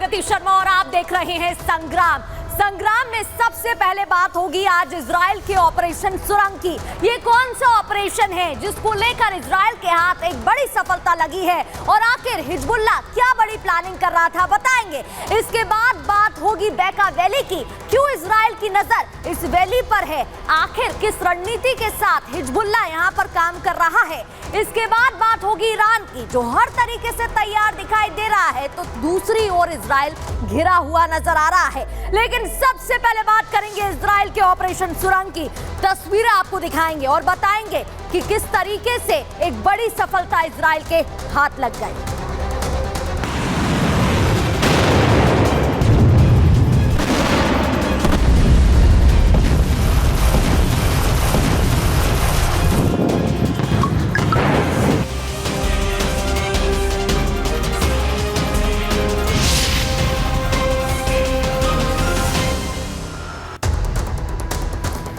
प्रगति शर्मा और आप देख रहे हैं संग्राम। संग्राम में सबसे पहले बात होगी आज इजराइल के ऑपरेशन सुरंग की। ये कौन सा ऑपरेशन है जिसको लेकर इजराइल के हाथ एक बड़ी सफलता लगी है और आखिर हिजबुल्लाह क्या बड़ी प्लानिंग कर रहा था, बताएंगे। इसके बाद बात होगी बैका वैली की। क्यों इजराइल की नजर इस वैली पर है, आखिर किस रणनीति के साथ हिजबुल्लाह यहाँ पर काम कर रहा है। इसके बाद बात होगी ईरान की, जो हर तरीके से तैयार दिखाई दे रहा है, तो दूसरी ओर इजराइल घिरा हुआ नजर आ रहा है। लेकिन सबसे पहले बात करेंगे इजराइल के ऑपरेशन सुरंग की। तस्वीरें आपको दिखाएंगे और बताएंगे कि किस तरीके से एक बड़ी सफलता इजराइल के हाथ लग गई।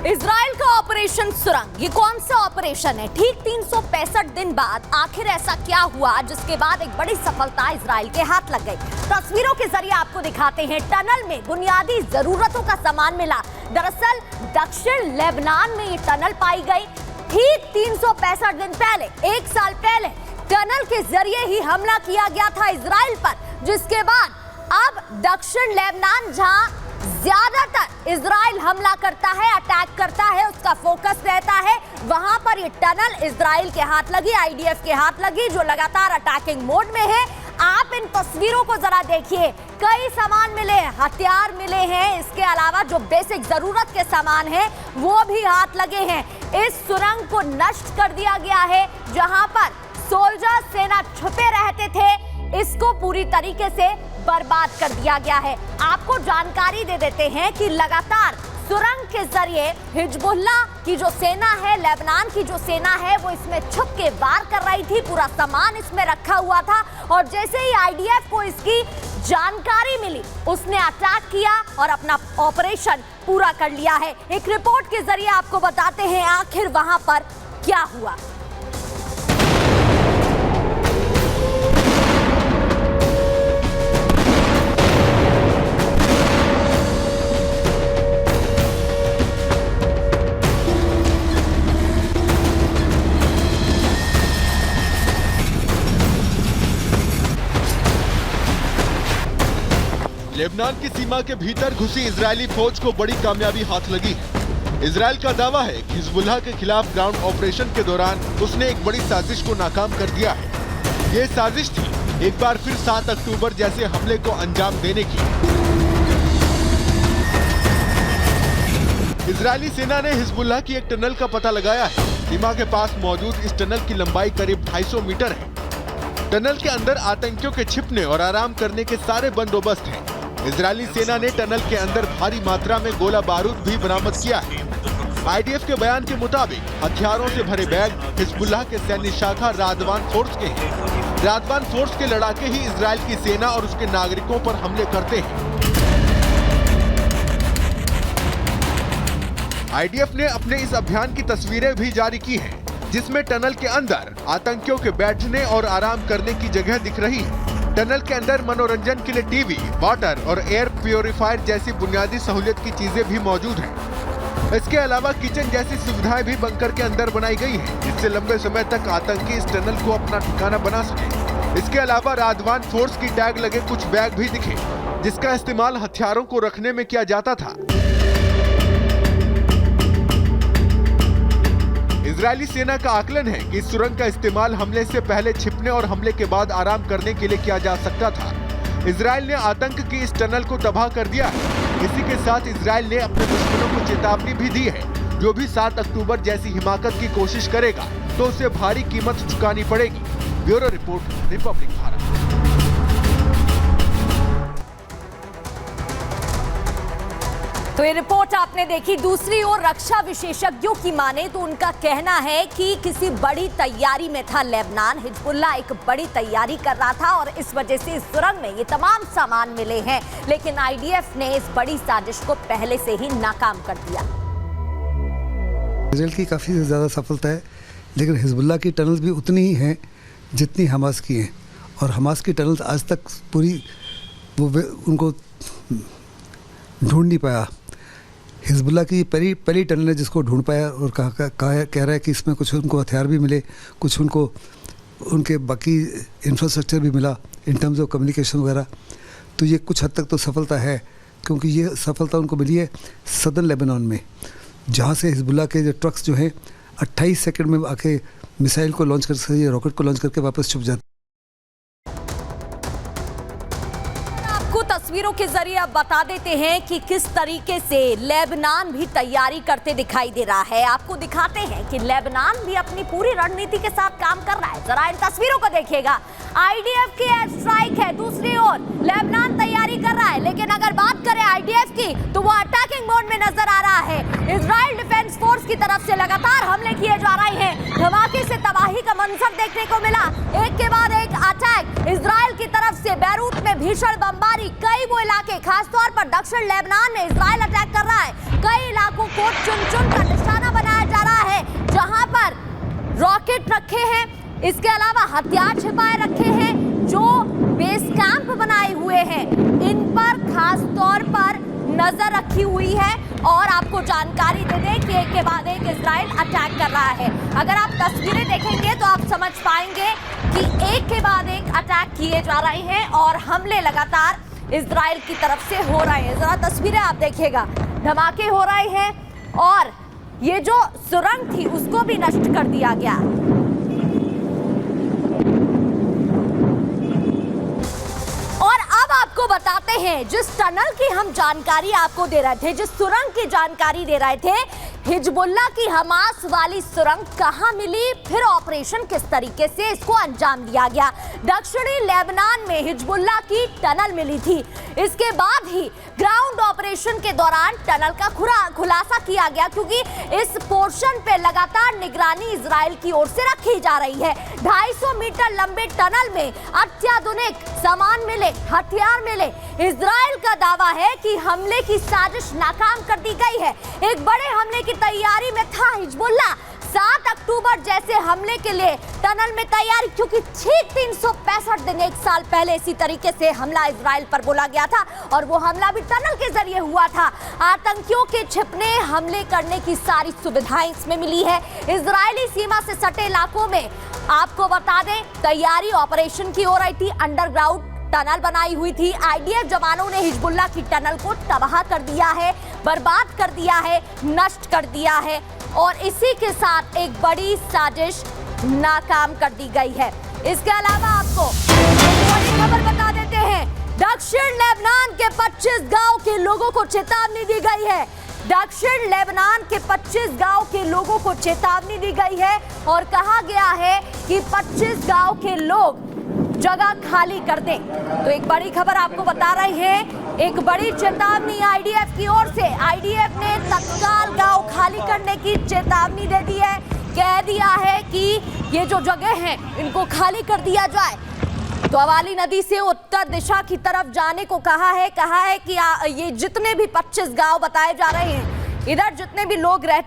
इजराइल का ऑपरेशन सुरंग, ये कौन सा ऑपरेशन है? ठीक 365 दिन बाद आखिर ऐसा क्या हुआ जिसके बाद एक बड़ी सफलता इजराइल के हाथ लग गई। तस्वीरों के जरिए आपको दिखाते हैं। टनल में बुनियादी जरूरतों का सामान मिला। दरअसल दक्षिण लेबनान में ये टनल पाई गई। ठीक 365 दिन पहले, एक साल पहले टनल के जरिए ही हमला किया गया था इजराइल पर, जिसके बाद अब दक्षिण लेबनान जहां ज्यादातर इजराइल हमला करता है, अटैक करता है, उसका फोकस रहता है, वहां पर ये टनल इजराइल के हाथ लगी, आईडीएफ के हाथ लगी, जो लगातार अटैकिंग मोड में है। आप इन तस्वीरों को जरा देखिए। कई सामान मिले हैं, हथियार मिले हैं, इसके अलावा जो बेसिक जरूरत के सामान हैं वो भी हाथ लगे हैं। इस सुरंग को नष्ट कर दिया गया है, जहां पर सोल्जर सेना छुपे रहते थे, इसको पूरी तरीके से बर्बाद कर दिया गया है। आपको जानकारी दे देते हैं कि लगातार सुरंग के जरिए हिजबुल्लाह की जो सेना है, लेबनान की जो सेना है, वो इसमें छुप के वार कर रही थी। पूरा सामान इसमें रखा हुआ था और जैसे ही आईडीएफ को इसकी जानकारी मिली, उसने अटैक किया और अपना ऑपरेशन पूरा कर लिया है। एक रिपोर्ट के जरिए आपको बताते हैं आखिर वहां पर क्या हुआ। लेबनान की सीमा के भीतर घुसी इजरायली फौज को बड़ी कामयाबी हाथ लगी है। इजरायल का दावा है कि हिजबुल्लाह के खिलाफ ग्राउंड ऑपरेशन के दौरान उसने एक बड़ी साजिश को नाकाम कर दिया है। ये साजिश थी एक बार फिर 7 अक्टूबर जैसे हमले को अंजाम देने की। इजरायली सेना ने हिजबुल्लाह की एक टनल का पता लगाया है। सीमा के पास मौजूद इस टनल की लंबाई करीब 250 मीटर है। टनल के अंदर आतंकियों के छिपने और आराम करने के सारे बंदोबस्त हैं। इजरायली सेना ने टनल के अंदर भारी मात्रा में गोला बारूद भी बरामद किया है। आईडीएफ के बयान के मुताबिक हथियारों से भरे बैग हिजबुल्लाह के सैन्य शाखा रादवान फोर्स के हैं। रादवान फोर्स के लड़ाके ही इजरायल की सेना और उसके नागरिकों पर हमले करते हैं। आईडीएफ ने अपने इस अभियान की तस्वीरें भी जारी की हैं, जिसमें टनल के अंदर आतंकियों के बैठने और आराम करने की जगह दिख रही है। टनल के अंदर मनोरंजन के लिए टीवी, वाटर और एयर प्योरीफायर जैसी बुनियादी सहूलियत की चीजें भी मौजूद हैं। इसके अलावा किचन जैसी सुविधाएं भी बंकर के अंदर बनाई गई हैं, जिससे लंबे समय तक आतंकी इस टनल को अपना ठिकाना बना सके। इसके अलावा रादवान फोर्स की टैग लगे कुछ बैग भी दिखे, जिसका इस्तेमाल हथियारों को रखने में किया जाता था। इजरायली सेना का आकलन है कि इस सुरंग का इस्तेमाल हमले से पहले छिपने और हमले के बाद आराम करने के लिए किया जा सकता था। इजरायल ने आतंक की इस टनल को तबाह कर दिया है। इसी के साथ इजरायल ने अपने दुश्मनों को चेतावनी भी दी है, जो भी 7 अक्टूबर जैसी हिमाकत की कोशिश करेगा तो उसे भारी कीमत चुकानी पड़ेगी। Bureau report, Republic Bharat. तो ये रिपोर्ट आपने देखी। दूसरी ओर रक्षा विशेषज्ञों की माने तो उनका कहना है कि किसी बड़ी तैयारी में था लेबनान। हिजबुल्लाह एक बड़ी तैयारी कर रहा था और इस वजह से इस सुरंग में ये तमाम सामान मिले हैं, लेकिन आईडीएफ ने इस बड़ी साजिश को पहले से ही नाकाम कर दिया। इजराइल की काफ़ी ज़्यादा सफलता है, लेकिन हिजबुल्लाह की टनल्स भी उतनी ही हैं जितनी हमास की हैं, और हमास की टनल्स आज तक पूरी उनको ढूंढ नहीं पाया। हिजबुल्लाह की पहली टनल ने जिसको ढूंढ पाया और कह रहा है कि इसमें कुछ उनको हथियार भी मिले, कुछ उनको उनके बाकी इंफ्रास्ट्रक्चर भी मिला इन टर्म्स ऑफ कम्युनिकेशन वगैरह। तो ये कुछ हद तक तो सफलता है, क्योंकि ये सफलता उनको मिली है सदर्न लेबनान में, जहाँ से हिजबुल्लाह के जो ट्रक्स जो हैं 28 सेकंड में आके मिसाइल को लॉन्च कर सकते हैं, रॉकेट को लॉन्च करके वापस छुप जाते। आपको तस्वीरों के जरिए अब बता देते हैं कि किस तरीके से लेबनान भी तैयारी करते दिखाई दे रहा है। आपको दिखाते हैं कि लेबनान भी अपनी पूरी रणनीति के साथ काम कर रहा है। जरा इन तस्वीरों को देखिएगा। आईडीएफ की एयर स्ट्राइक है, दूसरी ओर लेबनान तैयारी कर रहा है। लेकिन अगर बात करें आईडीएफ की तो वो अटैकिंग मोड में नजर आ रहा है। इजराइल डिफेंस फोर्स की तरफ से लगातार हमले किए जा रहे हैं। धमाके से तबाही का मंजर देखने को मिला, एक के बाद एक अटैक इजराइल की तरफ से। बैरूत में भीषण बमबारी, कई वो इलाके खासतौर पर दक्षिण लेबनान में इजराइल अटैक कर रहा है। कई इलाकों को चुन चुन कर निशाना बनाया जा रहा है, जहां पर रॉकेट रखे हैं, इसके अलावा हथियार छिपाए रखे हैं, जो बेस कैंप बनाए हुए हैं इन पर खास तौर पर नजर रखी हुई है। और आपको जानकारी दे दें कि एक के बाद एक इजराइल अटैक कर रहा है। अगर आप तस्वीरें देखेंगे तो आप समझ पाएंगे कि एक के बाद एक अटैक किए जा रहे हैं और हमले लगातार इजराइल की तरफ से हो रहे हैं। जरा तस्वीरें आप देखिएगा, धमाके हो रहे हैं और ये जो सुरंग थी उसको भी नष्ट कर दिया गया। और अब आपको बताते हैं, जिस टनल की हम जानकारी आपको दे रहे थे, जिस सुरंग की जानकारी दे रहे थे, हिजबुल्लाह की हमास वाली सुरंग कहां मिली, फिर ऑपरेशन किस तरीके से इसको अंजाम दिया गया। दक्षिणी लेबनान में हिजबुल्लाह की टनल मिली थी। इसके बाद ही ग्राउंड ऑपरेशन के दौरान टनल का खुलासा किया गया, क्योंकि इस पोर्शन पे लगातार निगरानी इजराइल की ओर से रखी जा रही है। 250 मीटर लंबे टनल में अत्याधुनिक सामान मिले, हथियार मिले। इजराइल का दावा है कि हमले की साजिश नाकाम कर दी गई है। एक बड़े हमले की तैयारी में था हिजबुल्लाह। 7 अक्टूबर जैसे हमले के लिए टनल में तैयारी, क्योंकि ठीक 365 दिन, एक साल पहले इसी तरीके से हमला इजराइल पर बोला गया था और वो हमला भी टनल के जरिए हुआ था। आतंकियों के छिपने, हमले करने की सारी सुविधाएं इसमें मिली है। इजरायली सीमा से सटे इलाकों में आपको बता दें, तैयारी ऑपरेशन की हो रही थी। अंडरग्राउंड टनल बनाई हुई थी। आईडीएफ जवानों ने हिजबुल्लाह की टनल को तबाह कर दिया है, बर्बाद कर दिया है, नष्ट कर दिया है और इसी के साथ एक बड़ी साजिश नाकाम कर दी गई है। इसके अलावा आपको एक बड़ी खबर बता देते हैं, दक्षिण लेबनान के 25 गांव के लोगों को चेतावनी दी गई है। दक्षिण लेबनान के 25 गांव के लोगों को चेतावनी दी गई है और कहा गया है कि 25 गांव के लोग जगह खाली कर दें। तो एक बड़ी खबर आपको बता रहे हैं, एक बड़ी चेतावनी आईडीएफ की ओर से। आईडीएफ ने तत्काल गांव खाली करने की चेतावनी दे दी है, कह दिया है कि ये जो जगह हैं इनको खाली कर दिया जाए। तो अवाली नदी से उत्तर दिशा की तरफ जाने को कहा है कि ये जितने भी 25 गांव बताए जा रहे हैं, इधर जितने भी लोग रहते